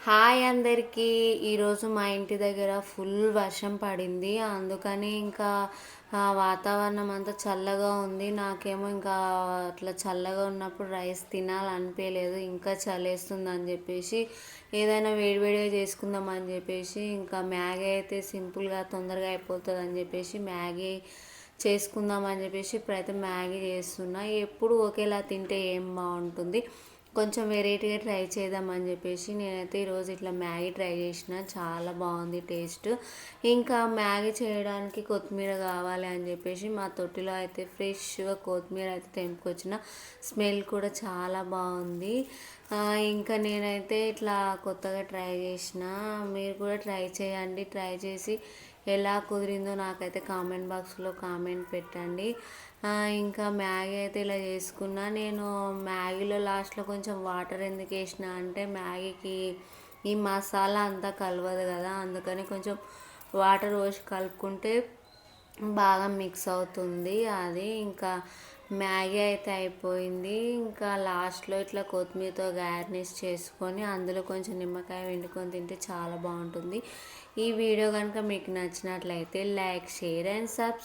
Hi అందరికీ. ఈరోజు మా ఇంటి దగ్గర ఫుల్ వర్షం పడింది. అందుకని ఇంకా వాతావరణం అంతా చల్లగా ఉంది. నాకేమో ఇంకా అట్లా చల్లగా ఉన్నప్పుడు రైస్ తినాలనిపించలేదు. ఇంకా చలేస్తుందని చెప్పేసి ఏదైనా వేడివేడిగా చేసుకుందామని చెప్పేసి ఇంకా మ్యాగీ అయితే సింపుల్గా తొందరగా అయిపోతుంది అని చెప్పేసి మ్యాగీ చేసుకుందామని చెప్పేసి ఇప్పుడైతే మ్యాగీ చేస్తున్నా. ఎప్పుడు ఒకేలా తింటే ఏం బాగుంటుంది, కొంచెం వెరైటీగా ట్రై చేద్దామని చెప్పేసి నేనైతే ఈరోజు ఇట్లా మ్యాగీ ట్రై చేసిన. చాలా బాగుంది టేస్ట్. ఇంకా మ్యాగీ చేయడానికి కొత్తిమీర కావాలి అని చెప్పేసి మా తొట్టిలో అయితే ఫ్రెష్గా కొత్తిమీర అయితే తెంపుకొచ్చిన. స్మెల్ కూడా చాలా బాగుంది. ఇంకా నేనైతే ఇట్లా కొత్తగా ట్రై చేసిన. మీరు కూడా ట్రై చేయండి. ట్రై చేసి ఎలా కుదిరిందో నాకైతే కామెంట్ బాక్స్లో కామెంట్ పెట్టండి. ఇంకా మ్యాగీ అయితే ఇలా చేసుకున్నా. నేను మ్యాగీలో లాస్ట్లో కొంచెం వాటర్ ఎందుకు వేసిన అంటే మ్యాగీకి ఈ మసాలా అంతా కలవదు కదా, అందుకని కొంచెం వాటర్ పోసి కలుపుకుంటే బాగా మిక్స్ అవుతుంది అది. ఇంకా మ్యాగీ అయితే అయిపోయింది. ఇంకా లాస్ట్లో ఇట్లా కొత్తిమీరతో గార్నిష్ చేసుకొని అందులో కొంచెం నిమ్మకాయ పిండుకొని తింటే చాలా బాగుంటుంది. ఈ వీడియో కనుక మీకు నచ్చినట్లయితే లైక్, షేర్ అండ్ సబ్స్క్రైబ్.